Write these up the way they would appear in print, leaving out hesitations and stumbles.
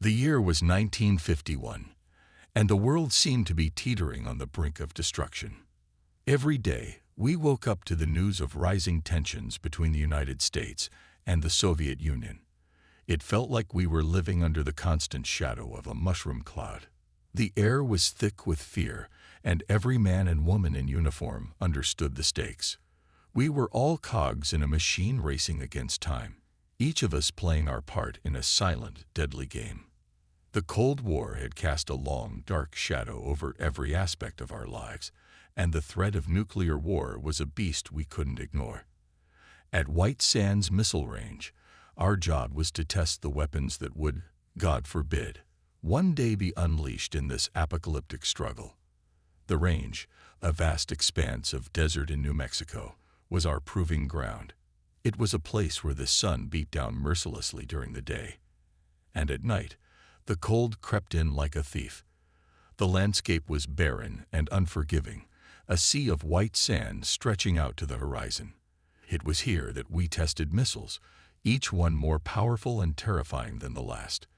The year was 1951, and the world seemed to be teetering on the brink of destruction. Every day, we woke up to the news of rising tensions between the United States and the Soviet Union. It felt like we were living under the constant shadow of a mushroom cloud. The air was thick with fear, and every man and woman in uniform understood the stakes. We were all cogs in a machine racing against time, each of us playing our part in a silent, deadly game. The Cold War had cast a long, dark shadow over every aspect of our lives, and the threat of nuclear war was a beast we couldn't ignore. At White Sands Missile Range, our job was to test the weapons that would, God forbid, one day be unleashed in this apocalyptic struggle. The range, a vast expanse of desert in New Mexico, was our proving ground. It was a place where the sun beat down mercilessly during the day, and at night, the cold crept in like a thief. The landscape was barren and unforgiving, a sea of white sand stretching out to the horizon. It was here that we tested missiles, each one more powerful and terrifying than the last.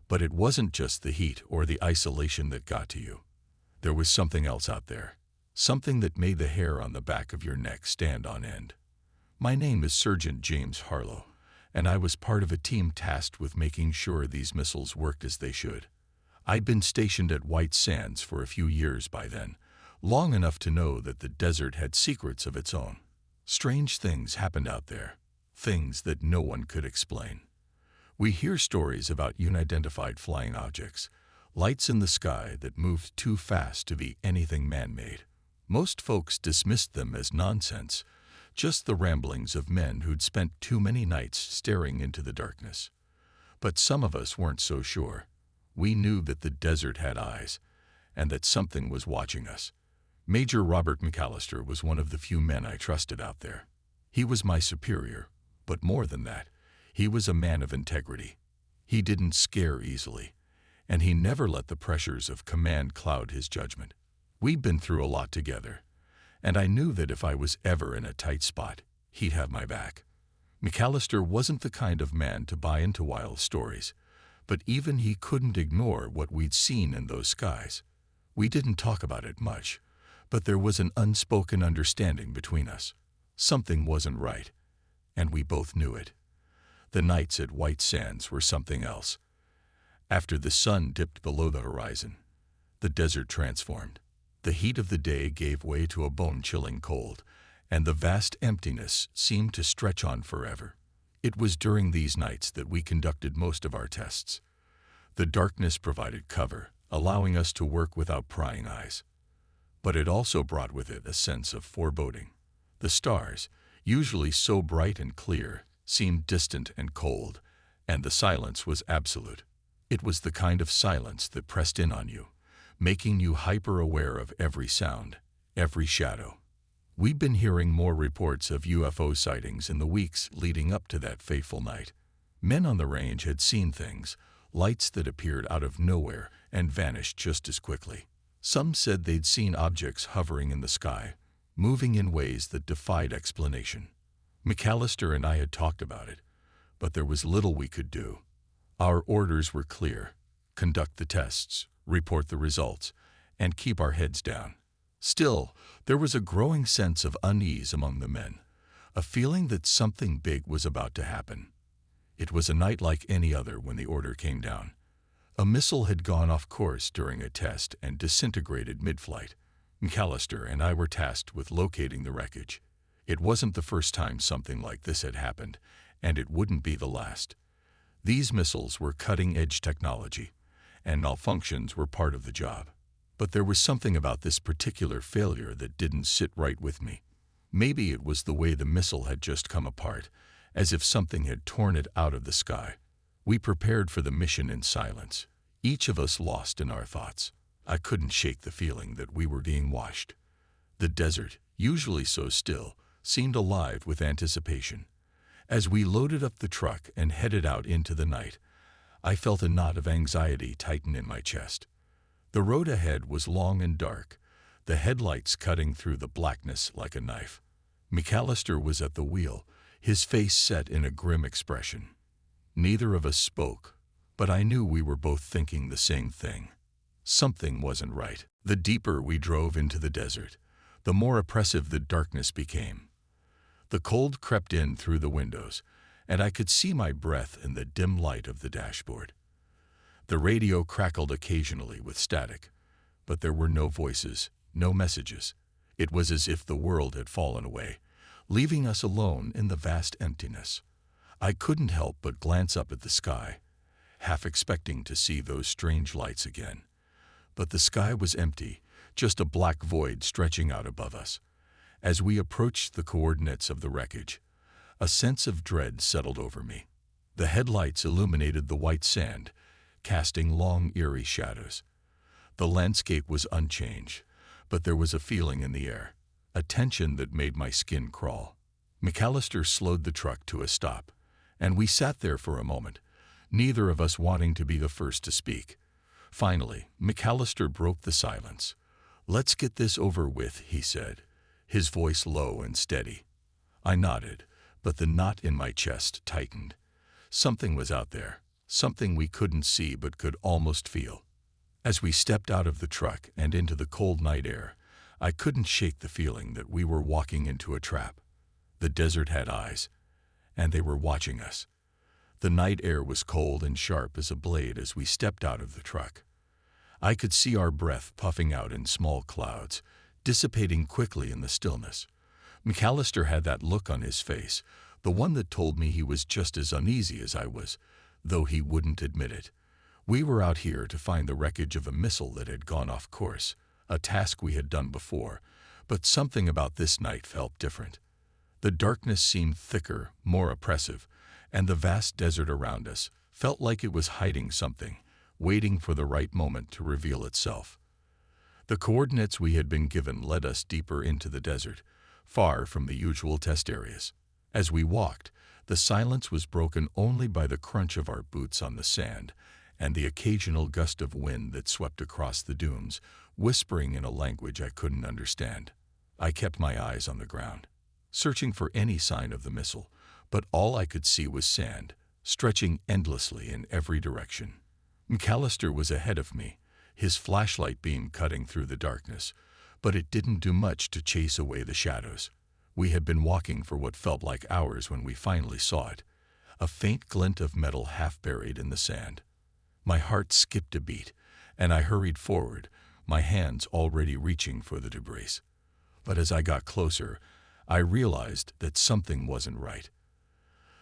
But it wasn't just the heat or the isolation that got to you. There was something else out there, something that made the hair on the back of your neck stand on end. My name is Sergeant James Harlow, and I was part of a team tasked with making sure these missiles worked as they should. I'd been stationed at White Sands for a few years by then, long enough to know that the desert had secrets of its own. Strange things happened out there, things that no one could explain. We hear stories about unidentified flying objects, lights in the sky that moved too fast to be anything man-made. Most folks dismissed them as nonsense, just the ramblings of men who'd spent too many nights staring into the darkness. But some of us weren't so sure. We knew that the desert had eyes, and that something was watching us. Major Robert McAllister was one of the few men I trusted out there. He was my superior, but more than that, he was a man of integrity. He didn't scare easily, and he never let the pressures of command cloud his judgment. We'd been through a lot together, and I knew that if I was ever in a tight spot, he'd have my back. McAllister wasn't the kind of man to buy into wild stories, but even he couldn't ignore what we'd seen in those skies. We didn't talk about it much, but there was an unspoken understanding between us. Something wasn't right, and we both knew it. The nights at White Sands were something else. After the sun dipped below the horizon, the desert transformed. The heat of the day gave way to a bone-chilling cold, and the vast emptiness seemed to stretch on forever. It was during these nights that we conducted most of our tests. The darkness provided cover, allowing us to work without prying eyes. But it also brought with it a sense of foreboding. The stars, usually so bright and clear, seemed distant and cold, and the silence was absolute. It was the kind of silence that pressed in on you, making you hyper-aware of every sound, every shadow. We'd been hearing more reports of UFO sightings in the weeks leading up to that fateful night. Men on the range had seen things, lights that appeared out of nowhere and vanished just as quickly. Some said they'd seen objects hovering in the sky, moving in ways that defied explanation. McAllister and I had talked about it, but there was little we could do. Our orders were clear: conduct the tests, report the results, and keep our heads down. Still, there was a growing sense of unease among the men, a feeling that something big was about to happen. It was a night like any other when the order came down. A missile had gone off course during a test and disintegrated mid-flight. McAllister and I were tasked with locating the wreckage. It wasn't the first time something like this had happened, and it wouldn't be the last. These missiles were cutting-edge technology, and malfunctions were part of the job. But there was something about this particular failure that didn't sit right with me. Maybe it was the way the missile had just come apart, as if something had torn it out of the sky. We prepared for the mission in silence, each of us lost in our thoughts. I couldn't shake the feeling that we were being watched. The desert, usually so still, seemed alive with anticipation. As we loaded up the truck and headed out into the night, I felt a knot of anxiety tighten in my chest. The road ahead was long and dark, the headlights cutting through the blackness like a knife. McAllister was at the wheel, his face set in a grim expression. Neither of us spoke, But I knew we were both thinking the same thing. Something wasn't right. The deeper we drove into the desert, the more oppressive the darkness became. The cold crept in through the windows, and I could see my breath in the dim light of the dashboard. The radio crackled occasionally with static, but there were no voices, no messages. It was as if the world had fallen away, leaving us alone in the vast emptiness. I couldn't help but glance up at the sky, half expecting to see those strange lights again. But the sky was empty, just a black void stretching out above us. As we approached the coordinates of the wreckage, a sense of dread settled over me. The headlights illuminated the white sand, casting long, eerie shadows. The landscape was unchanged, but there was a feeling in the air, a tension that made my skin crawl. McAllister slowed the truck to a stop, and we sat there for a moment, neither of us wanting to be the first to speak. Finally, McAllister broke the silence. "Let's get this over with," he said, his voice low and steady. I nodded, but the knot in my chest tightened. Something was out there, something we couldn't see but could almost feel. As we stepped out of the truck and into the cold night air, I couldn't shake the feeling that we were walking into a trap. The desert had eyes, and they were watching us. The night air was cold and sharp as a blade as we stepped out of the truck. I could see our breath puffing out in small clouds, dissipating quickly in the stillness. McAllister had that look on his face, the one that told me he was just as uneasy as I was, though he wouldn't admit it. We were out here to find the wreckage of a missile that had gone off course, a task we had done before, but something about this night felt different. The darkness seemed thicker, more oppressive, and the vast desert around us felt like it was hiding something, waiting for the right moment to reveal itself. The coordinates we had been given led us deeper into the desert, far from the usual test areas. As we walked, the silence was broken only by the crunch of our boots on the sand and the occasional gust of wind that swept across the dunes, whispering in a language I couldn't understand. I kept my eyes on the ground, searching for any sign of the missile, but all I could see was sand, stretching endlessly in every direction. McAllister was ahead of me, his flashlight beam cutting through the darkness, but it didn't do much to chase away the shadows. We had been walking for what felt like hours when we finally saw it, a faint glint of metal half buried in the sand. My heart skipped a beat, and I hurried forward, my hands already reaching for the debris. But as I got closer, I realized that something wasn't right.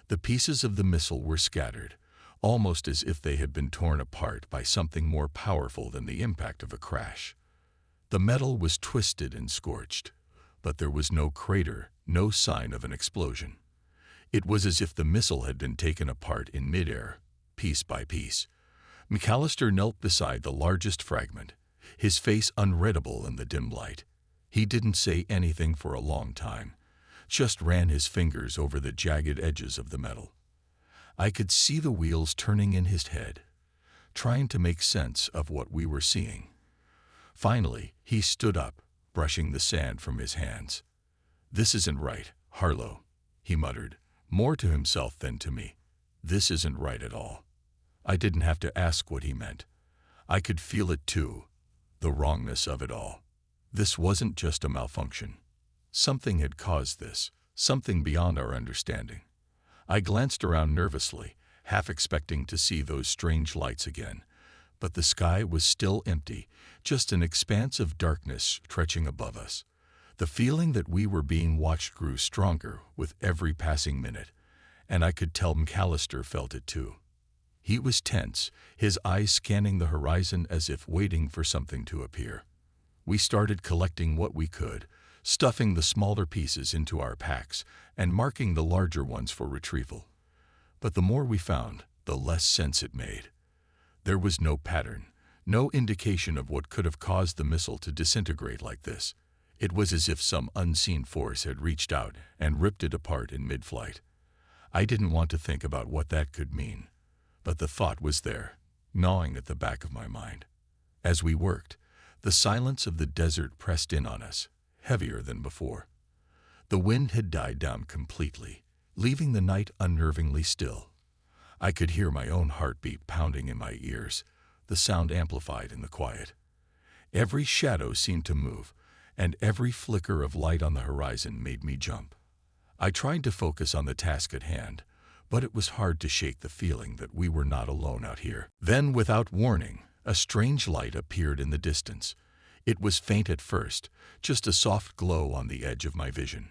The pieces of the missile were scattered, almost as if they had been torn apart by something more powerful than the impact of a crash. The metal was twisted and scorched, but there was no crater, no sign of an explosion. It was as if the missile had been taken apart in midair, piece by piece. McAllister knelt beside the largest fragment, his face unreadable in the dim light. He didn't say anything for a long time, just ran his fingers over the jagged edges of the metal. I could see the wheels turning in his head, trying to make sense of what we were seeing. Finally, he stood up, brushing the sand from his hands. "This isn't right, Harlow," he muttered, more to himself than to me. "This isn't right at all." I didn't have to ask what he meant. I could feel it too, the wrongness of it all. This wasn't just a malfunction. Something had caused this, something beyond our understanding. I glanced around nervously, half expecting to see those strange lights again, but the sky was still empty, just an expanse of darkness stretching above us. The feeling that we were being watched grew stronger with every passing minute, and I could tell McAllister felt it too. He was tense, his eyes scanning the horizon as if waiting for something to appear. We started collecting what we could, stuffing the smaller pieces into our packs and marking the larger ones for retrieval. But the more we found, the less sense it made. There was no pattern, no indication of what could have caused the missile to disintegrate like this. It was as if some unseen force had reached out and ripped it apart in mid-flight. I didn't want to think about what that could mean, but the thought was there, gnawing at the back of my mind. As we worked, the silence of the desert pressed in on us, heavier than before. The wind had died down completely, leaving the night unnervingly still. I could hear my own heartbeat pounding in my ears, the sound amplified in the quiet. Every shadow seemed to move, and every flicker of light on the horizon made me jump. I tried to focus on the task at hand, but it was hard to shake the feeling that we were not alone out here. Then, without warning, a strange light appeared in the distance. It was faint at first, just a soft glow on the edge of my vision,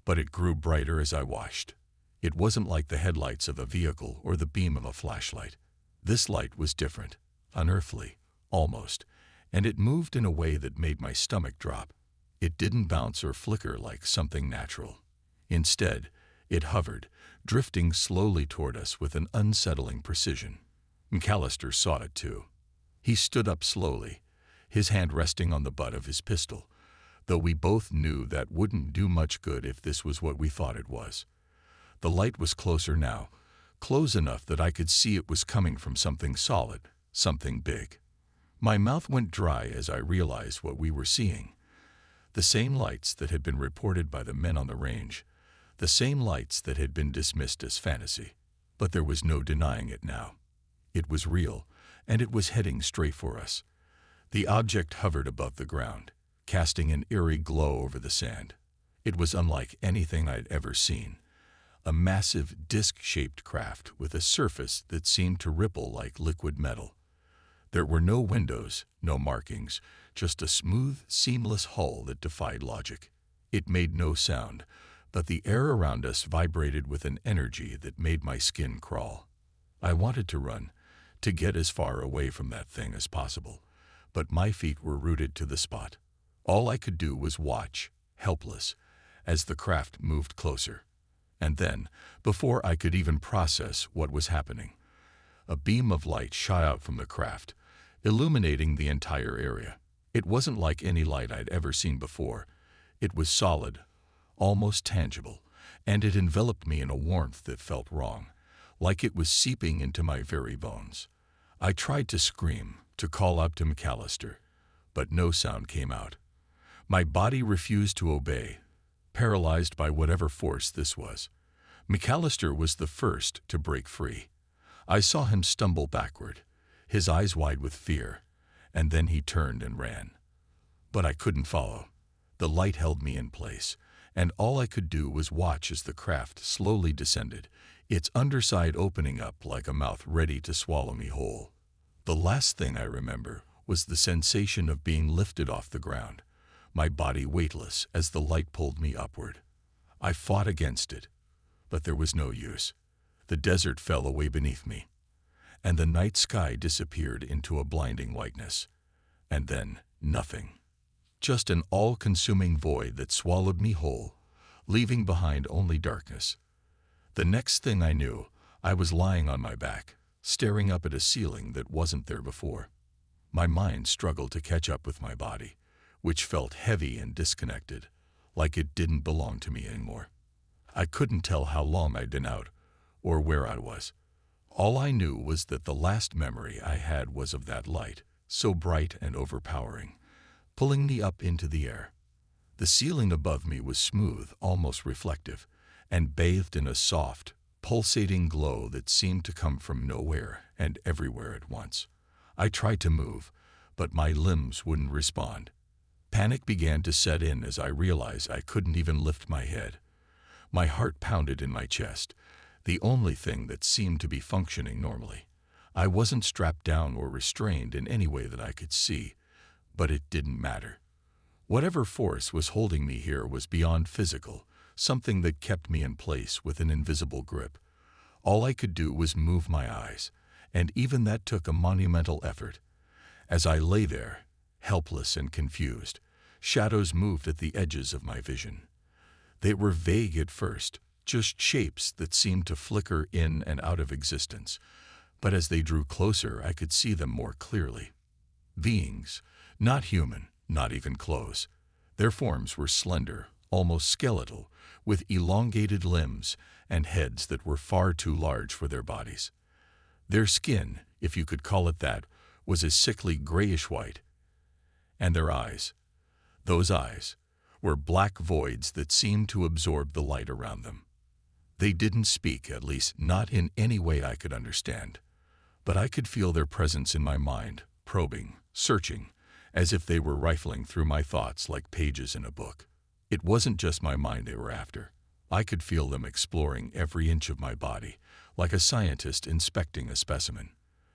but it grew brighter as I watched. It wasn't like the headlights of a vehicle or the beam of a flashlight. This light was different, unearthly, almost, and it moved in a way that made my stomach drop. It didn't bounce or flicker like something natural. Instead, it hovered, drifting slowly toward us with an unsettling precision. McAllister saw it too. He stood up slowly, his hand resting on the butt of his pistol, though we both knew that wouldn't do much good if this was what we thought it was. The light was closer now, close enough that I could see it was coming from something solid, something big. My mouth went dry as I realized what we were seeing. The same lights that had been reported by the men on the range, the same lights that had been dismissed as fantasy. But there was no denying it now. It was real, and it was heading straight for us. The object hovered above the ground, casting an eerie glow over the sand. It was unlike anything I'd ever seen. A massive, disc-shaped craft with a surface that seemed to ripple like liquid metal. There were no windows, no markings, just a smooth, seamless hull that defied logic. It made no sound, but the air around us vibrated with an energy that made my skin crawl. I wanted to run, to get as far away from that thing as possible, but my feet were rooted to the spot. All I could do was watch, helpless, as the craft moved closer. And then, before I could even process what was happening, a beam of light shot out from the craft, illuminating the entire area. It wasn't like any light I'd ever seen before. It was solid, almost tangible, and it enveloped me in a warmth that felt wrong, like it was seeping into my very bones. I tried to scream, to call out to McAllister, but no sound came out. My body refused to obey, paralyzed by whatever force this was. McAllister was the first to break free. I saw him stumble backward, his eyes wide with fear, and then he turned and ran. But I couldn't follow. The light held me in place, and all I could do was watch as the craft slowly descended, its underside opening up like a mouth ready to swallow me whole. The last thing I remember was the sensation of being lifted off the ground, my body weightless as the light pulled me upward. I fought against it, but there was no use. The desert fell away beneath me, and the night sky disappeared into a blinding whiteness. And then nothing. Just an all-consuming void that swallowed me whole, leaving behind only darkness. The next thing I knew, I was lying on my back, staring up at a ceiling that wasn't there before. My mind struggled to catch up with my body, which felt heavy and disconnected, like it didn't belong to me anymore. I couldn't tell how long I'd been out, or where I was. All I knew was that the last memory I had was of that light, so bright and overpowering, pulling me up into the air. The ceiling above me was smooth, almost reflective, and bathed in a soft, pulsating glow that seemed to come from nowhere and everywhere at once. I tried to move, but my limbs wouldn't respond. Panic began to set in as I realized I couldn't even lift my head. My heart pounded in my chest, the only thing that seemed to be functioning normally. I wasn't strapped down or restrained in any way that I could see, but it didn't matter. Whatever force was holding me here was beyond physical, something that kept me in place with an invisible grip. All I could do was move my eyes, and even that took a monumental effort. As I lay there, helpless and confused, shadows moved at the edges of my vision. They were vague at first, just shapes that seemed to flicker in and out of existence, but as they drew closer I could see them more clearly. Beings, not human, not even close. Their forms were slender, almost skeletal, with elongated limbs and heads that were far too large for their bodies. Their skin, if you could call it that, was a sickly grayish-white. And their eyes, those eyes, were black voids that seemed to absorb the light around them. They didn't speak, at least not in any way I could understand. But I could feel their presence in my mind, probing, searching, as if they were rifling through my thoughts like pages in a book. It wasn't just my mind they were after. I could feel them exploring every inch of my body, like a scientist inspecting a specimen.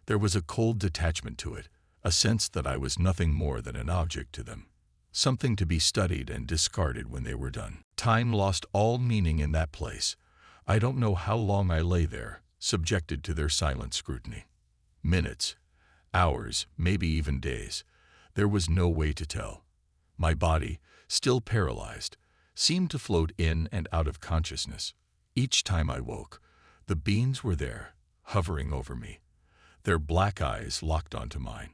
There was a cold detachment to it, a sense that I was nothing more than an object to them, something to be studied and discarded when they were done. Time lost all meaning in that place. I don't know how long I lay there, subjected to their silent scrutiny. Minutes, hours, maybe even days. There was no way to tell. My body, still paralyzed, seemed to float in and out of consciousness. Each time I woke, the beings were there, hovering over me, their black eyes locked onto mine.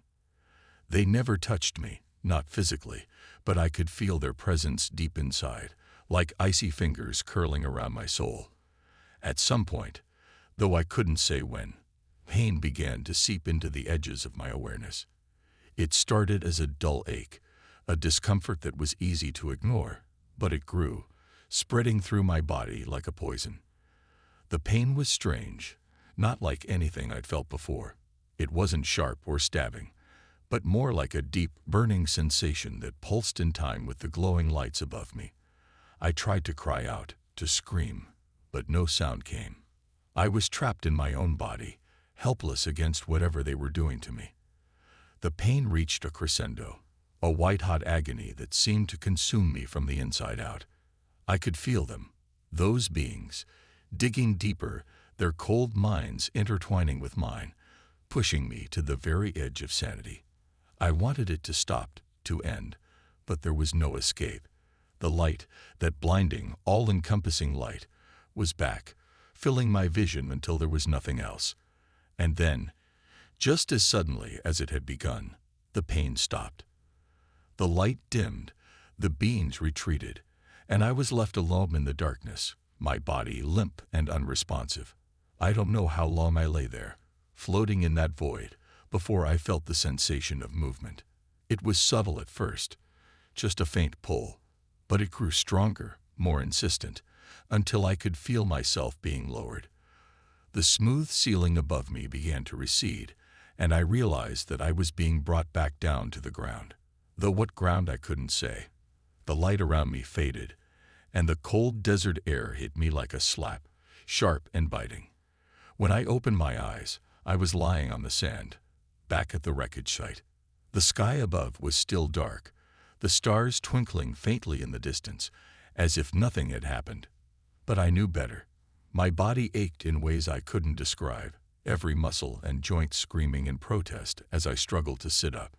They never touched me, not physically, but I could feel their presence deep inside, like icy fingers curling around my soul. At some point, though I couldn't say when, pain began to seep into the edges of my awareness. It started as a dull ache, a discomfort that was easy to ignore, but it grew, spreading through my body like a poison. The pain was strange, not like anything I'd felt before. It wasn't sharp or stabbing, but more like a deep, burning sensation that pulsed in time with the glowing lights above me. I tried to cry out, to scream, but no sound came. I was trapped in my own body, helpless against whatever they were doing to me. The pain reached a crescendo, a white-hot agony that seemed to consume me from the inside out. I could feel them, those beings, digging deeper, their cold minds intertwining with mine, pushing me to the very edge of sanity. I wanted it to stop, to end, but there was no escape. The light, that blinding, all-encompassing light, was back, filling my vision until there was nothing else. And then, just as suddenly as it had begun, the pain stopped. The light dimmed, the beings retreated, and I was left alone in the darkness, my body limp and unresponsive. I don't know how long I lay there, floating in that void, before I felt the sensation of movement. It was subtle at first, just a faint pull, but it grew stronger, more insistent, until I could feel myself being lowered. The smooth ceiling above me began to recede, and I realized that I was being brought back down to the ground. Though what ground I couldn't say. The light around me faded, and the cold desert air hit me like a slap, sharp and biting. When I opened my eyes, I was lying on the sand, back at the wreckage site. The sky above was still dark, the stars twinkling faintly in the distance, as if nothing had happened. But I knew better. My body ached in ways I couldn't describe, every muscle and joint screaming in protest as I struggled to sit up.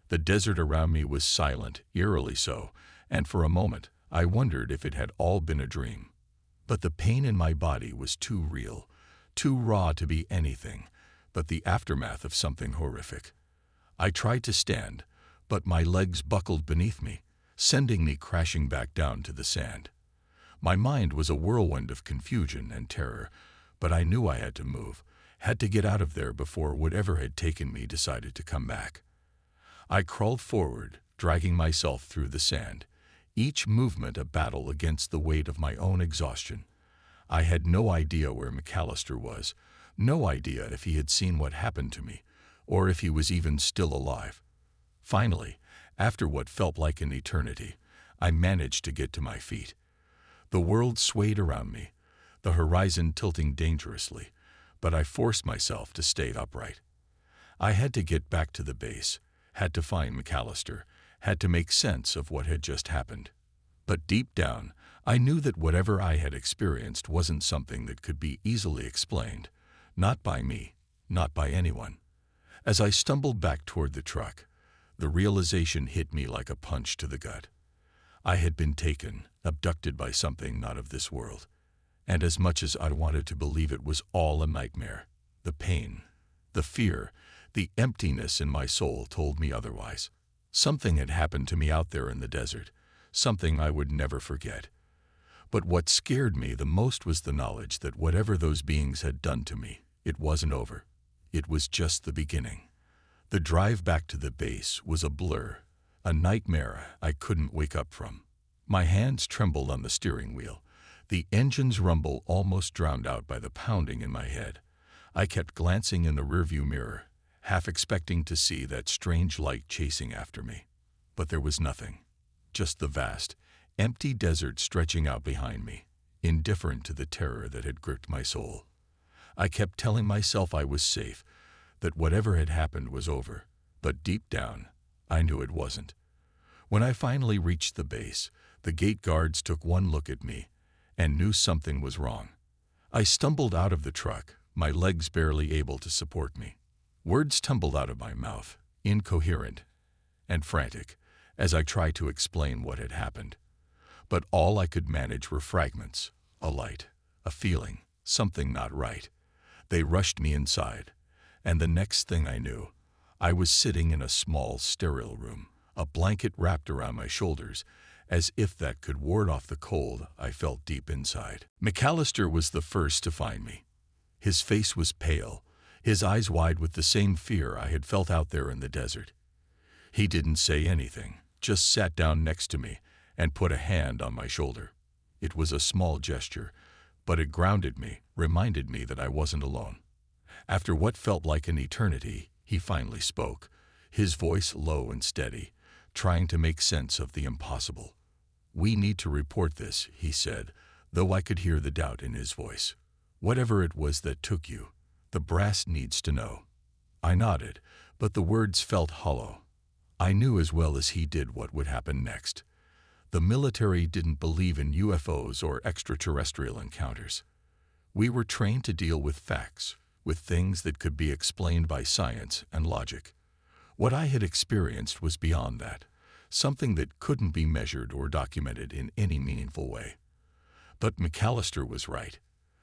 The desert around me was silent, eerily so, and for a moment I wondered if it had all been a dream. But the pain in my body was too real, too raw to be anything but the aftermath of something horrific. I tried to stand, but my legs buckled beneath me, sending me crashing back down to the sand. My mind was a whirlwind of confusion and terror, but I knew I had to move, had to get out of there before whatever had taken me decided to come back. I crawled forward, dragging myself through the sand, each movement a battle against the weight of my own exhaustion. I had no idea where McAllister was, no idea if he had seen what happened to me, or if he was even still alive. Finally, after what felt like an eternity, I managed to get to my feet. The world swayed around me, the horizon tilting dangerously, but I forced myself to stay upright. I had to get back to the base, had to find McAllister, had to make sense of what had just happened. But deep down, I knew that whatever I had experienced wasn't something that could be easily explained, not by me, not by anyone. As I stumbled back toward the truck, the realization hit me like a punch to the gut. I had been taken, abducted by something not of this world. And as much as I wanted to believe it was all a nightmare, the pain, the fear, the emptiness in my soul told me otherwise. Something had happened to me out there in the desert, something I would never forget. But what scared me the most was the knowledge that whatever those beings had done to me, it wasn't over. It was just the beginning. The drive back to the base was a blur, a nightmare I couldn't wake up from. My hands trembled on the steering wheel, the engine's rumble almost drowned out by the pounding in my head. I kept glancing in the rearview mirror, half expecting to see that strange light chasing after me. But there was nothing. Just the vast, empty desert stretching out behind me, indifferent to the terror that had gripped my soul. I kept telling myself I was safe, that whatever had happened was over, but deep down, I knew it wasn't. When I finally reached the base, the gate guards took one look at me and knew something was wrong. I stumbled out of the truck, my legs barely able to support me. Words tumbled out of my mouth, incoherent and frantic, as I tried to explain what had happened. But all I could manage were fragments, a light, a feeling, something not right. They rushed me inside, and the next thing I knew, I was sitting in a small, sterile room, a blanket wrapped around my shoulders, as if that could ward off the cold I felt deep inside. McAllister was the first to find me. His face was pale, his eyes wide with the same fear I had felt out there in the desert. He didn't say anything, just sat down next to me and put a hand on my shoulder. It was a small gesture, but it grounded me, reminded me that I wasn't alone. After what felt like an eternity, he finally spoke, his voice low and steady, trying to make sense of the impossible. "We need to report this," he said, though I could hear the doubt in his voice. "Whatever it was that took you, the brass needs to know." I nodded, but the words felt hollow. I knew as well as he did what would happen next. The military didn't believe in UFOs or extraterrestrial encounters. We were trained to deal with facts, with things that could be explained by science and logic. What I had experienced was beyond that, something that couldn't be measured or documented in any meaningful way. But McAllister was right.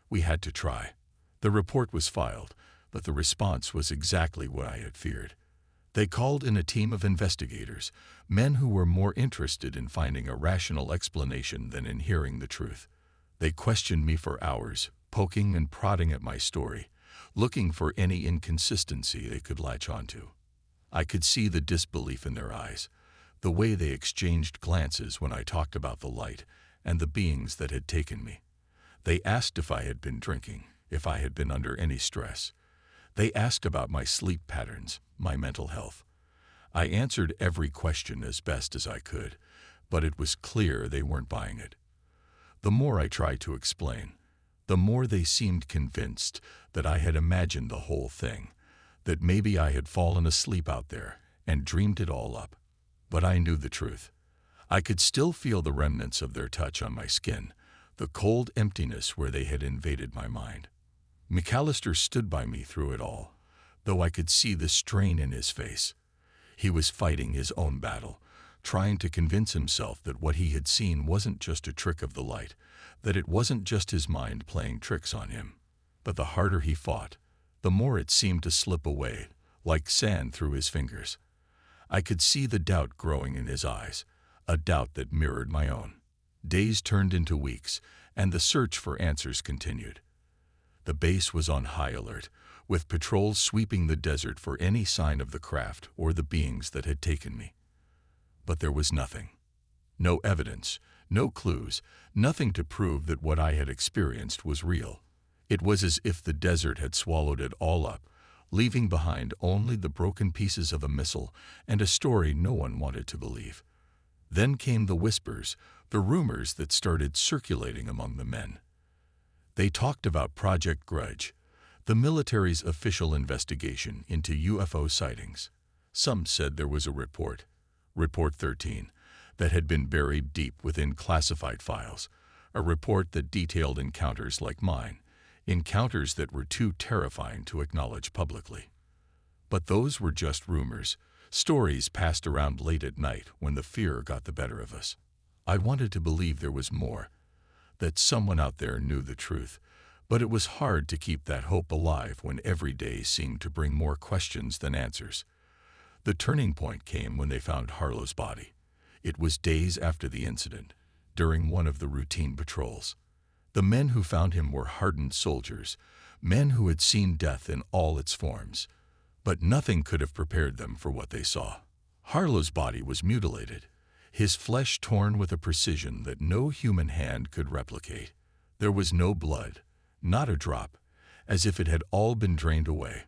We had to try. The report was filed, but the response was exactly what I had feared. They called in a team of investigators, men who were more interested in finding a rational explanation than in hearing the truth. They questioned me for hours, poking and prodding at my story, looking for any inconsistency they could latch onto. I could see the disbelief in their eyes, the way they exchanged glances when I talked about the light and the beings that had taken me. They asked if I had been drinking, if I had been under any stress. They asked about my sleep patterns, my mental health. I answered every question as best as I could, but it was clear they weren't buying it. The more I tried to explain, the more they seemed convinced that I had imagined the whole thing, that maybe I had fallen asleep out there and dreamed it all up. But I knew the truth. I could still feel the remnants of their touch on my skin, the cold emptiness where they had invaded my mind. McAllister stood by me through it all, though I could see the strain in his face. He was fighting his own battle, trying to convince himself that what he had seen wasn't just a trick of the light, that it wasn't just his mind playing tricks on him. But the harder he fought, the more it seemed to slip away, like sand through his fingers. I could see the doubt growing in his eyes, a doubt that mirrored my own. Days turned into weeks, and the search for answers continued. The base was on high alert, with patrols sweeping the desert for any sign of the craft or the beings that had taken me. But there was nothing. No evidence, no clues, nothing to prove that what I had experienced was real. It was as if the desert had swallowed it all up, leaving behind only the broken pieces of a missile and a story no one wanted to believe. Then came the whispers, the rumors that started circulating among the men. They talked about Project Grudge, the military's official investigation into UFO sightings. Some said there was a report, Report 13, that had been buried deep within classified files, a report that detailed encounters like mine, encounters that were too terrifying to acknowledge publicly. But those were just rumors, stories passed around late at night when the fear got the better of us. I wanted to believe there was more, that someone out there knew the truth, but it was hard to keep that hope alive when every day seemed to bring more questions than answers. The turning point came when they found Harlow's body. It was days after the incident, during one of the routine patrols. The men who found him were hardened soldiers, men who had seen death in all its forms, but nothing could have prepared them for what they saw. Harlow's body was mutilated, his flesh torn with a precision that no human hand could replicate. There was no blood, not a drop, as if it had all been drained away.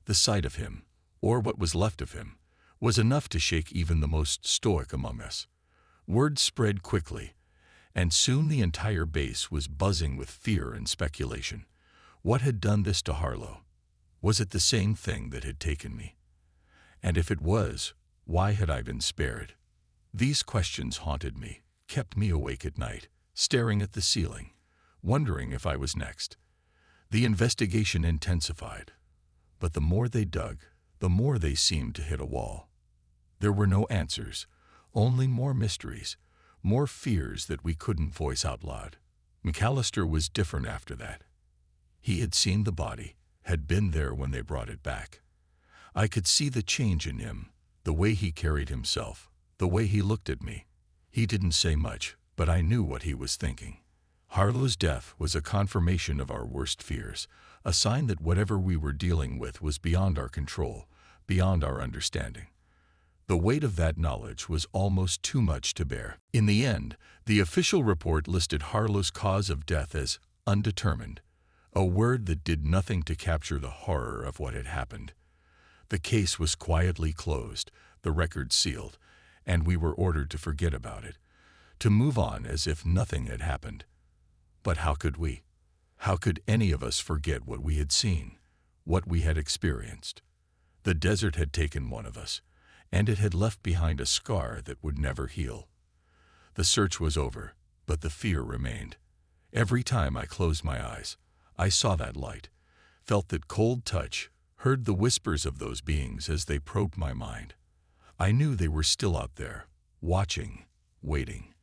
The sight of him, or what was left of him, was enough to shake even the most stoic among us. Word spread quickly, and soon the entire base was buzzing with fear and speculation. What had done this to Harlow? Was it the same thing that had taken me? And if it was, why had I been spared? These questions haunted me, kept me awake at night, staring at the ceiling, wondering if I was next. The investigation intensified, but the more they dug, the more they seemed to hit a wall. There were no answers, only more mysteries, more fears that we couldn't voice out loud. McAllister was different after that. He had seen the body, had been there when they brought it back. I could see the change in him, the way he carried himself, the way he looked at me. He didn't say much, but I knew what he was thinking. Harlow's death was a confirmation of our worst fears, a sign that whatever we were dealing with was beyond our control, beyond our understanding. The weight of that knowledge was almost too much to bear. In the end, the official report listed Harlow's cause of death as undetermined, a word that did nothing to capture the horror of what had happened. The case was quietly closed, the record sealed, and we were ordered to forget about it, to move on as if nothing had happened. But how could we? How could any of us forget what we had seen, what we had experienced? The desert had taken one of us, and it had left behind a scar that would never heal. The search was over, but the fear remained. Every time I closed my eyes, I saw that light, felt that cold touch, heard the whispers of those beings as they probed my mind. I knew they were still out there, watching, waiting,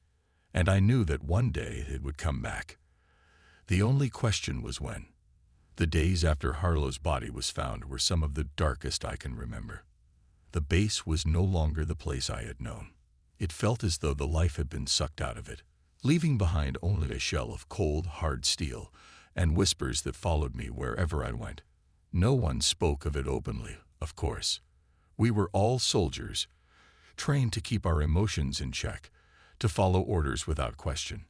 and I knew that one day it would come back. The only question was when. The days after Harlow's body was found were some of the darkest I can remember. The base was no longer the place I had known. It felt as though the life had been sucked out of it, leaving behind only a shell of cold, hard steel and whispers that followed me wherever I went. No one spoke of it openly, of course. We were all soldiers, trained to keep our emotions in check, to follow orders without question.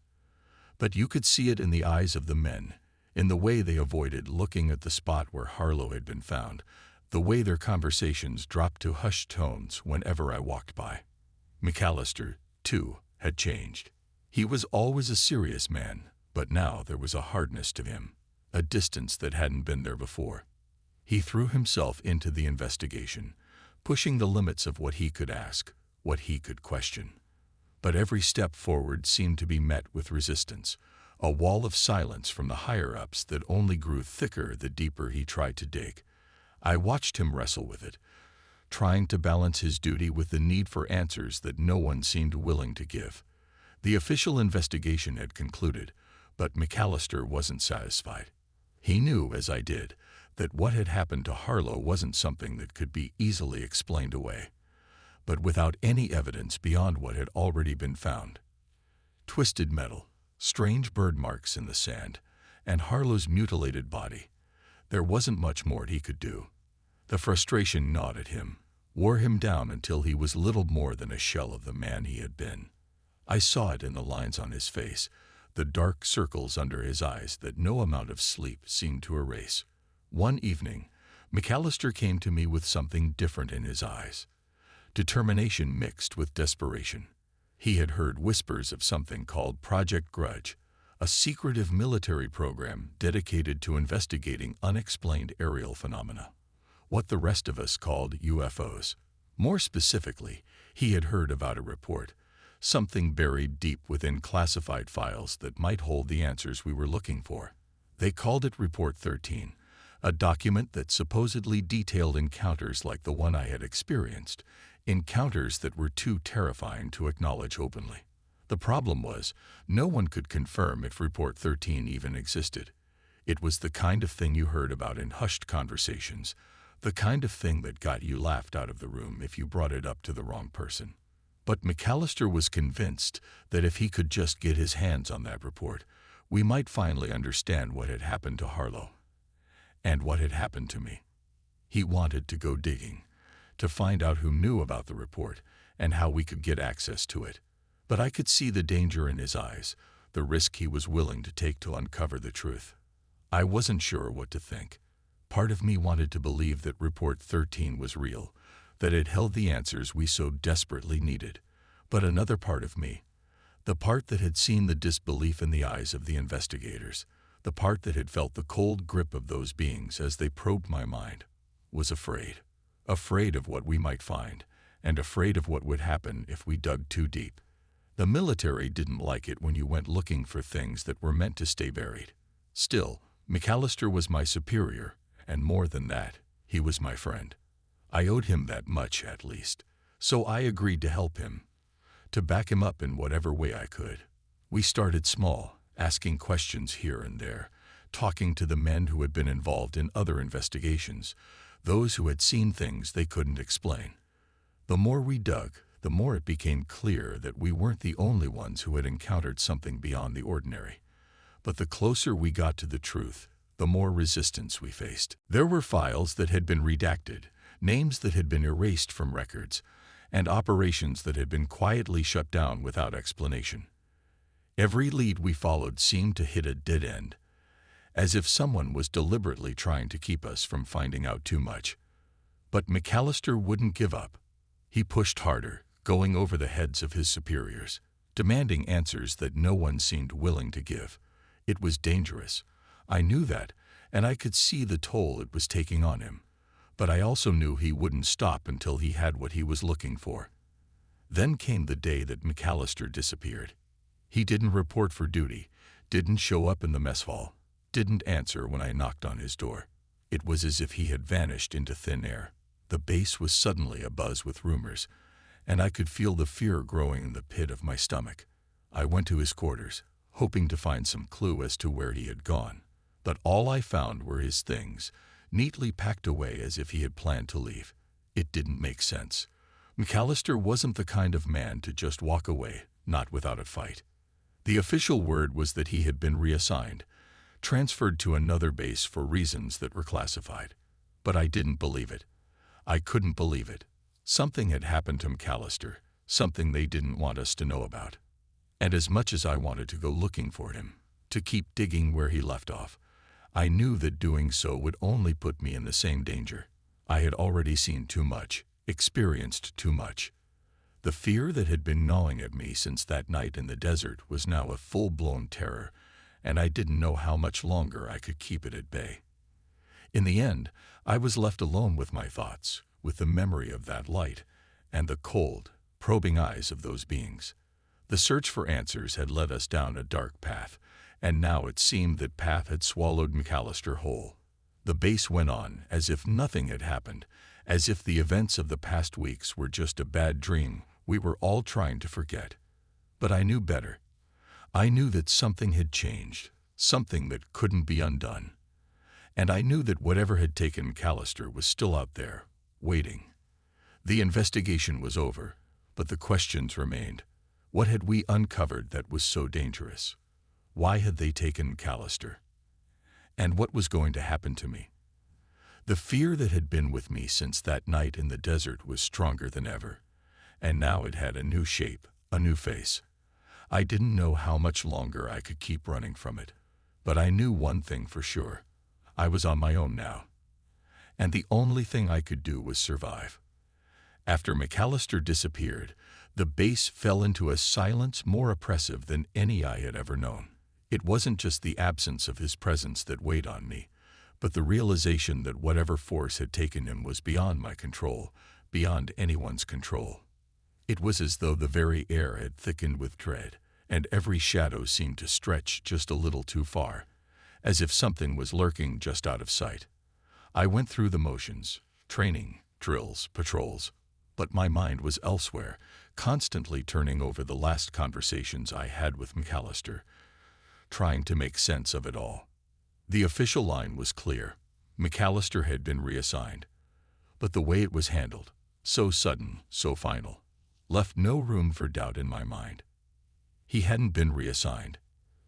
But you could see it in the eyes of the men, in the way they avoided looking at the spot where Harlow had been found, the way their conversations dropped to hushed tones whenever I walked by. McAllister, too, had changed. He was always a serious man, but now there was a hardness to him, a distance that hadn't been there before. He threw himself into the investigation, pushing the limits of what he could ask, what he could question. But every step forward seemed to be met with resistance, a wall of silence from the higher-ups that only grew thicker the deeper he tried to dig. I watched him wrestle with it, trying to balance his duty with the need for answers that no one seemed willing to give. The official investigation had concluded, but McAllister wasn't satisfied. He knew, as I did, that what had happened to Harlow wasn't something that could be easily explained away, but without any evidence beyond what had already been found. Twisted metal, strange bird marks in the sand, and Harlow's mutilated body. There wasn't much more he could do. The frustration gnawed at him, wore him down until he was little more than a shell of the man he had been. I saw it in the lines on his face, the dark circles under his eyes that no amount of sleep seemed to erase. One evening, McAllister came to me with something different in his eyes. Determination mixed with desperation. He had heard whispers of something called Project Grudge, a secretive military program dedicated to investigating unexplained aerial phenomena, what the rest of us called UFOs. More specifically, he had heard about a report, something buried deep within classified files that might hold the answers we were looking for. They called it Report 13, a document that supposedly detailed encounters like the one I had experienced, encounters that were too terrifying to acknowledge openly. The problem was, no one could confirm if Report 13 even existed. It was the kind of thing you heard about in hushed conversations, the kind of thing that got you laughed out of the room if you brought it up to the wrong person. But McAllister was convinced that if he could just get his hands on that report, we might finally understand what had happened to Harlow, and what had happened to me. He wanted to go digging, to find out who knew about the report and how we could get access to it. But I could see the danger in his eyes, the risk he was willing to take to uncover the truth. I wasn't sure what to think. Part of me wanted to believe that Report 13 was real, that it held the answers we so desperately needed. But another part of me, the part that had seen the disbelief in the eyes of the investigators, the part that had felt the cold grip of those beings as they probed my mind, was afraid. Afraid of what we might find, and afraid of what would happen if we dug too deep. The military didn't like it when you went looking for things that were meant to stay buried. Still, McAllister was my superior, and more than that, he was my friend. I owed him that much, at least. So I agreed to help him, to back him up in whatever way I could. We started small, asking questions here and there, talking to the men who had been involved in other investigations, those who had seen things they couldn't explain. The more we dug, the more it became clear that we weren't the only ones who had encountered something beyond the ordinary. But the closer we got to the truth, the more resistance we faced. There were files that had been redacted, names that had been erased from records, and operations that had been quietly shut down without explanation. Every lead we followed seemed to hit a dead end, as if someone was deliberately trying to keep us from finding out too much. But McAllister wouldn't give up. He pushed harder, going over the heads of his superiors, demanding answers that no one seemed willing to give. It was dangerous. I knew that, and I could see the toll it was taking on him. But I also knew he wouldn't stop until he had what he was looking for. Then came the day that McAllister disappeared. He didn't report for duty, didn't show up in the mess hall, didn't answer when I knocked on his door. It was as if he had vanished into thin air. The base was suddenly abuzz with rumors, and I could feel the fear growing in the pit of my stomach. I went to his quarters, hoping to find some clue as to where he had gone. But all I found were his things, neatly packed away as if he had planned to leave. It didn't make sense. McAllister wasn't the kind of man to just walk away, not without a fight. The official word was that he had been reassigned, transferred to another base for reasons that were classified. But I didn't believe it. I couldn't believe it. Something had happened to McAllister, something they didn't want us to know about. And as much as I wanted to go looking for him, to keep digging where he left off, I knew that doing so would only put me in the same danger. I had already seen too much, experienced too much. The fear that had been gnawing at me since that night in the desert was now a full-blown terror, and I didn't know how much longer I could keep it at bay. In the end, I was left alone with my thoughts, with the memory of that light, and the cold, probing eyes of those beings. The search for answers had led us down a dark path, and now it seemed that path had swallowed McAllister whole. The base went on as if nothing had happened, as if the events of the past weeks were just a bad dream we were all trying to forget. But I knew better. I knew that something had changed, something that couldn't be undone. And I knew that whatever had taken McAllister was still out there, waiting. The investigation was over, but the questions remained. What had we uncovered that was so dangerous? Why had they taken McAllister? And what was going to happen to me? The fear that had been with me since that night in the desert was stronger than ever, and now it had a new shape, a new face. I didn't know how much longer I could keep running from it, but I knew one thing for sure. I was on my own now, and the only thing I could do was survive. After McAllister disappeared, the base fell into a silence more oppressive than any I had ever known. It wasn't just the absence of his presence that weighed on me, but the realization that whatever force had taken him was beyond my control, beyond anyone's control. It was as though the very air had thickened with dread, and every shadow seemed to stretch just a little too far, as if something was lurking just out of sight. I went through the motions, training, drills, patrols, but my mind was elsewhere, constantly turning over the last conversations I had with McAllister, trying to make sense of it all. The official line was clear. McAllister had been reassigned. But the way it was handled, so sudden, so final, left no room for doubt in my mind. He hadn't been reassigned.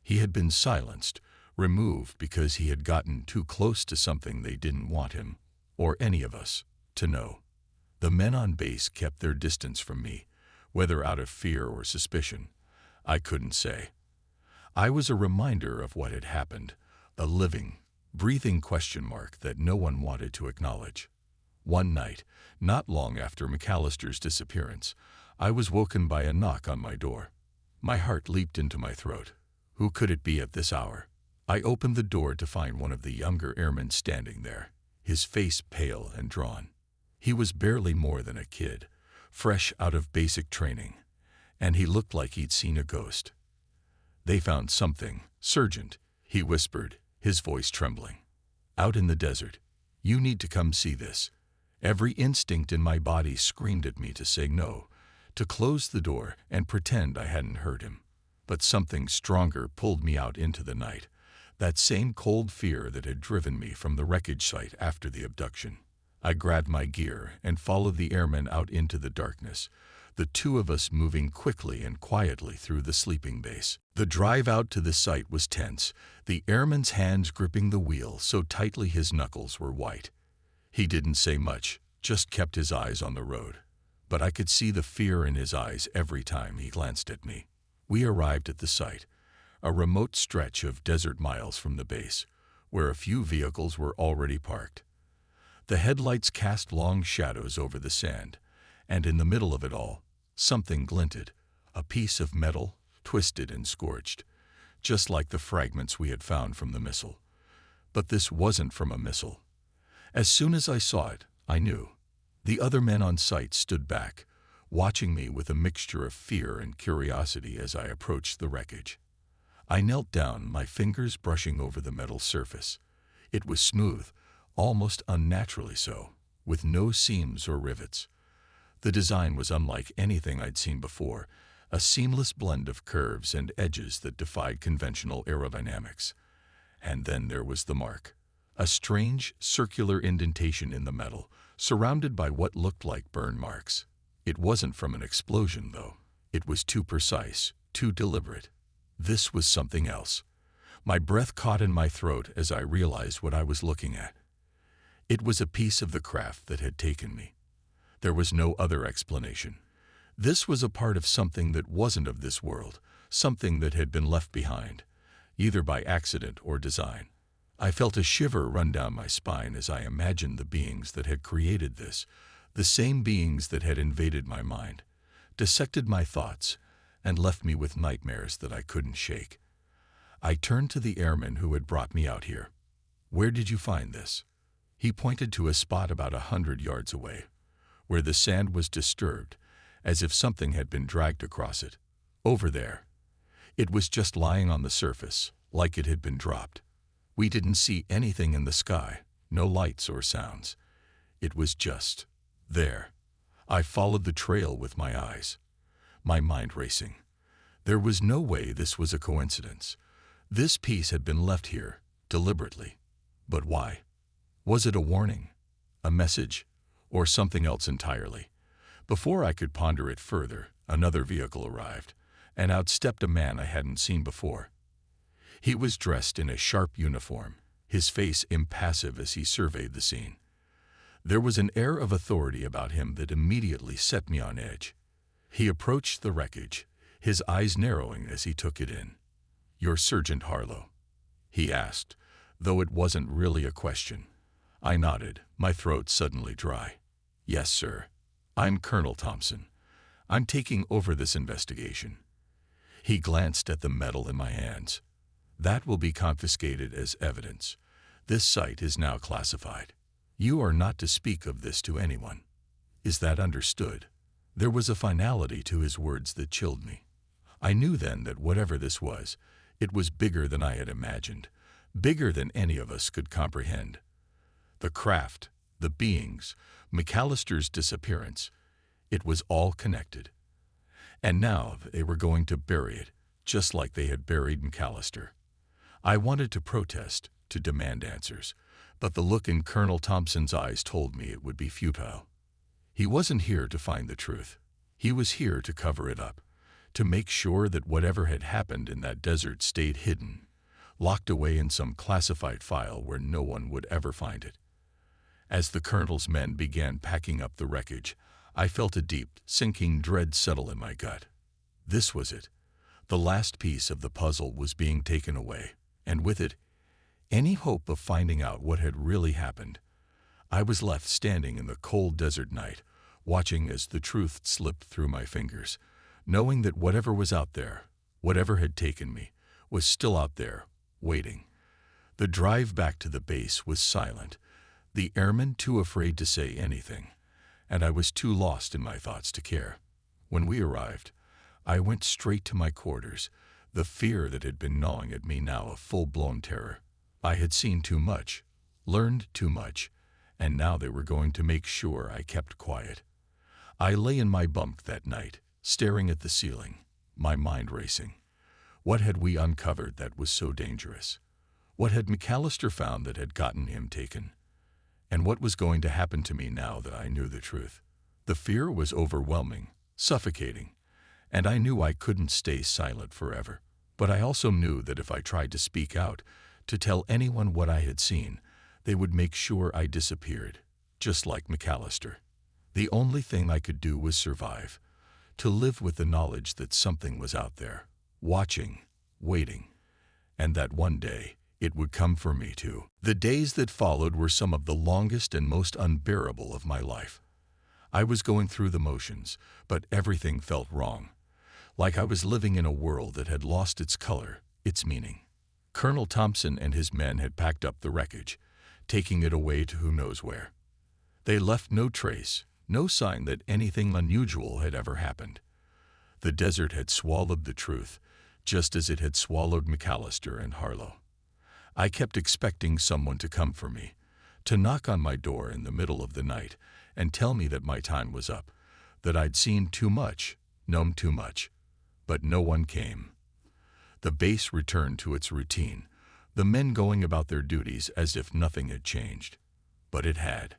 He had been silenced, removed because he had gotten too close to something they didn't want him, or any of us, to know. The men on base kept their distance from me, whether out of fear or suspicion. I couldn't say. I was a reminder of what had happened, a living, breathing question mark that no one wanted to acknowledge. One night, not long after McAllister's disappearance, I was woken by a knock on my door. My heart leaped into my throat. Who could it be at this hour? I opened the door to find one of the younger airmen standing there, his face pale and drawn. He was barely more than a kid, fresh out of basic training, and he looked like he'd seen a ghost. "They found something, Sergeant," he whispered, his voice trembling. "Out in the desert. You need to come see this." Every instinct in my body screamed at me to say no, to close the door and pretend I hadn't heard him. But something stronger pulled me out into the night, that same cold fear that had driven me from the wreckage site after the abduction. I grabbed my gear and followed the airmen out into the darkness, the two of us moving quickly and quietly through the sleeping base. The drive out to the site was tense, the airman's hands gripping the wheel so tightly his knuckles were white. He didn't say much, just kept his eyes on the road. But I could see the fear in his eyes every time he glanced at me. We arrived at the site, a remote stretch of desert miles from the base, where a few vehicles were already parked. The headlights cast long shadows over the sand, and in the middle of it all, something glinted, a piece of metal, twisted and scorched, just like the fragments we had found from the missile. But this wasn't from a missile. As soon as I saw it, I knew. The other men on site stood back, watching me with a mixture of fear and curiosity as I approached the wreckage. I knelt down, my fingers brushing over the metal surface. It was smooth, almost unnaturally so, with no seams or rivets. The design was unlike anything I'd seen before, a seamless blend of curves and edges that defied conventional aerodynamics. And then there was the mark. A strange, circular indentation in the metal, surrounded by what looked like burn marks. It wasn't from an explosion, though. It was too precise, too deliberate. This was something else. My breath caught in my throat as I realized what I was looking at. It was a piece of the craft that had taken me. There was no other explanation. This was a part of something that wasn't of this world, something that had been left behind, either by accident or design. I felt a shiver run down my spine as I imagined the beings that had created this, the same beings that had invaded my mind, dissected my thoughts, and left me with nightmares that I couldn't shake. I turned to the airman who had brought me out here. "Where did you find this?" He pointed to a spot about 100 yards away, where the sand was disturbed, as if something had been dragged across it. "Over there." It was just lying on the surface, like it had been dropped. We didn't see anything in the sky, no lights or sounds. It was just there. I followed the trail with my eyes, my mind racing. There was no way this was a coincidence. This piece had been left here, deliberately. But why? Was it a warning, a message, or something else entirely? Before I could ponder it further, another vehicle arrived, and out stepped a man I hadn't seen before. He was dressed in a sharp uniform, his face impassive as he surveyed the scene. There was an air of authority about him that immediately set me on edge. He approached the wreckage, his eyes narrowing as he took it in. "You're Sergeant Harlow?" he asked, though it wasn't really a question. I nodded, my throat suddenly dry. "Yes, sir. I'm Colonel Thompson. I'm taking over this investigation." He glanced at the metal in my hands. "That will be confiscated as evidence. This site is now classified. You are not to speak of this to anyone. Is that understood?" There was a finality to his words that chilled me. I knew then that whatever this was, it was bigger than I had imagined, bigger than any of us could comprehend. The craft, the beings, McAllister's disappearance, it was all connected. And now they were going to bury it, just like they had buried McAllister. I wanted to protest, to demand answers, but the look in Colonel Thompson's eyes told me it would be futile. He wasn't here to find the truth. He was here to cover it up, to make sure that whatever had happened in that desert stayed hidden, locked away in some classified file where no one would ever find it. As the colonel's men began packing up the wreckage, I felt a deep, sinking dread settle in my gut. This was it. The last piece of the puzzle was being taken away, and with it, any hope of finding out what had really happened. I was left standing in the cold desert night, watching as the truth slipped through my fingers, knowing that whatever was out there, whatever had taken me, was still out there, waiting. The drive back to the base was silent, the airmen too afraid to say anything, and I was too lost in my thoughts to care. When we arrived, I went straight to my quarters, the fear that had been gnawing at me now a full-blown terror. I had seen too much, learned too much, and now they were going to make sure I kept quiet. I lay in my bunk that night, staring at the ceiling, my mind racing. What had we uncovered that was so dangerous? What had McAllister found that had gotten him taken? And what was going to happen to me now that I knew the truth? The fear was overwhelming, suffocating, and I knew I couldn't stay silent forever. But I also knew that if I tried to speak out, to tell anyone what I had seen, they would make sure I disappeared, just like McAllister. The only thing I could do was survive, to live with the knowledge that something was out there, watching, waiting, and that one day it would come for me too. The days that followed were some of the longest and most unbearable of my life. I was going through the motions, but everything felt wrong, like I was living in a world that had lost its color, its meaning. Colonel Thompson and his men had packed up the wreckage, taking it away to who knows where. They left no trace, no sign that anything unusual had ever happened. The desert had swallowed the truth, just as it had swallowed McAllister and Harlow. I kept expecting someone to come for me, to knock on my door in the middle of the night and tell me that my time was up, that I'd seen too much, known too much. But no one came. The base returned to its routine, the men going about their duties as if nothing had changed. But it had.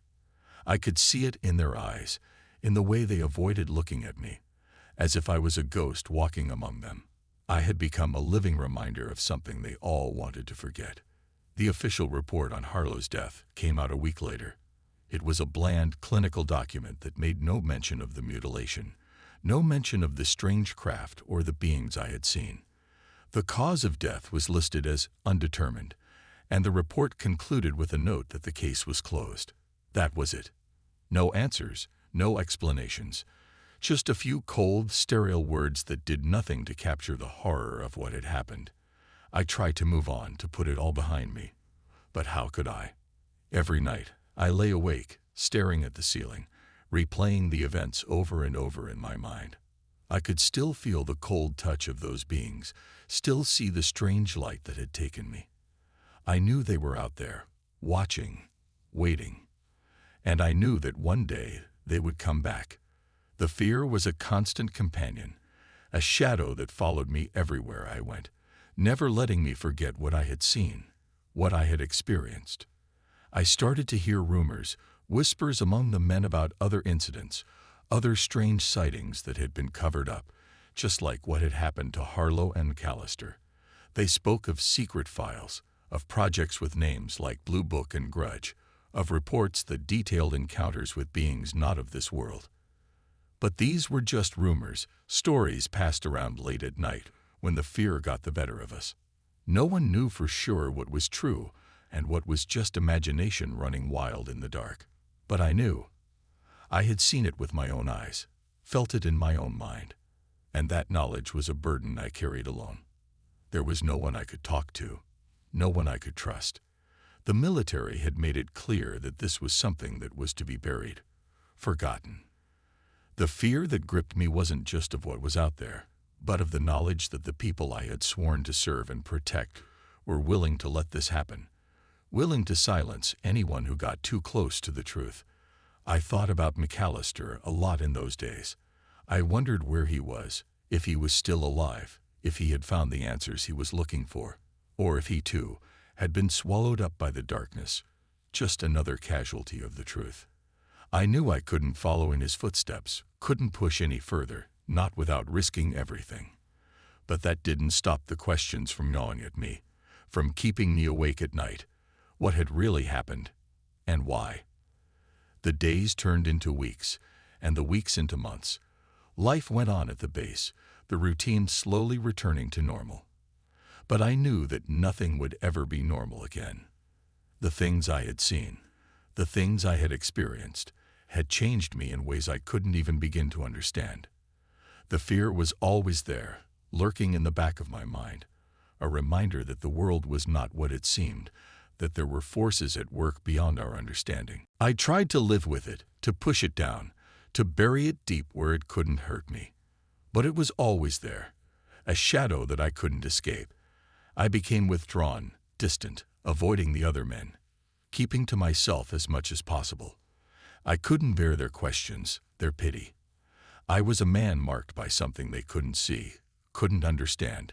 I could see it in their eyes, in the way they avoided looking at me, as if I was a ghost walking among them. I had become a living reminder of something they all wanted to forget. The official report on Harlow's death came out a week later. It was a bland, clinical document that made no mention of the mutilation, no mention of the strange craft or the beings I had seen. The cause of death was listed as undetermined, and the report concluded with a note that the case was closed. That was it. No answers, no explanations, just a few cold, sterile words that did nothing to capture the horror of what had happened. I tried to move on, to put it all behind me. But how could I? Every night, I lay awake, staring at the ceiling, replaying the events over and over in my mind. I could still feel the cold touch of those beings, still see the strange light that had taken me. I knew they were out there, watching, waiting. And I knew that one day they would come back. The fear was a constant companion, a shadow that followed me everywhere I went, never letting me forget what I had seen, what I had experienced. I started to hear rumors, whispers among the men about other incidents, other strange sightings that had been covered up, just like what had happened to Harlow and McAllister. They spoke of secret files, of projects with names like Blue Book and Grudge, of reports that detailed encounters with beings not of this world. But these were just rumors, stories passed around late at night when the fear got the better of us. No one knew for sure what was true and what was just imagination running wild in the dark. But I knew. I had seen it with my own eyes, felt it in my own mind, and that knowledge was a burden I carried alone. There was no one I could talk to, no one I could trust. The military had made it clear that this was something that was to be buried, forgotten. The fear that gripped me wasn't just of what was out there, but of the knowledge that the people I had sworn to serve and protect were willing to let this happen, willing to silence anyone who got too close to the truth. I thought about McAllister a lot in those days. I wondered where he was, if he was still alive, if he had found the answers he was looking for, or if he too had been swallowed up by the darkness, just another casualty of the truth. I knew I couldn't follow in his footsteps, couldn't push any further, not without risking everything. But that didn't stop the questions from gnawing at me, from keeping me awake at night. What had really happened, and why? The days turned into weeks, and the weeks into months. Life went on at the base, the routine slowly returning to normal. But I knew that nothing would ever be normal again. The things I had seen, the things I had experienced, had changed me in ways I couldn't even begin to understand. The fear was always there, lurking in the back of my mind, a reminder that the world was not what it seemed, that there were forces at work beyond our understanding. I tried to live with it, to push it down, to bury it deep where it couldn't hurt me. But it was always there, a shadow that I couldn't escape. I became withdrawn, distant, avoiding the other men, keeping to myself as much as possible. I couldn't bear their questions, their pity. I was a man marked by something they couldn't see, couldn't understand,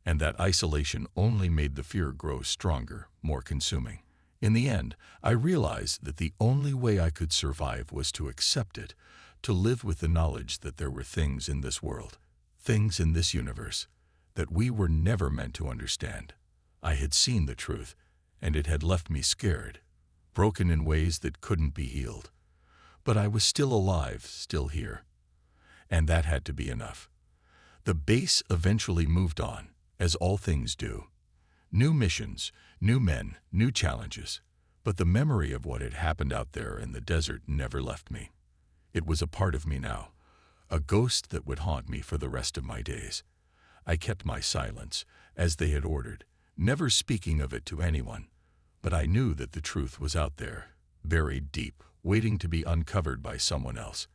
and that isolation only made the fear grow stronger, more consuming. In the end, I realized that the only way I could survive was to accept it, to live with the knowledge that there were things in this world, things in this universe, that we were never meant to understand. I had seen the truth, and it had left me scared, broken in ways that couldn't be healed. But I was still alive, still here. And that had to be enough. The base eventually moved on, as all things do. New missions, new men, new challenges. But the memory of what had happened out there in the desert never left me. It was a part of me now, a ghost that would haunt me for the rest of my days. I kept my silence, as they had ordered, never speaking of it to anyone. But I knew that the truth was out there, buried deep, waiting to be uncovered by someone else.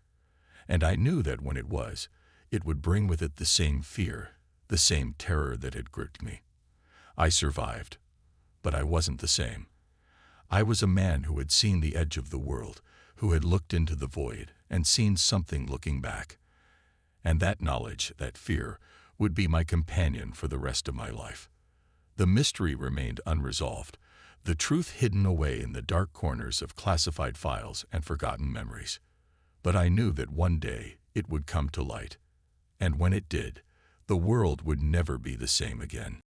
And I knew that when it was, it would bring with it the same fear, the same terror that had gripped me. I survived, but I wasn't the same. I was a man who had seen the edge of the world, who had looked into the void and seen something looking back. And that knowledge, that fear, would be my companion for the rest of my life. The mystery remained unresolved, the truth hidden away in the dark corners of classified files and forgotten memories. But I knew that one day it would come to light. And when it did, the world would never be the same again.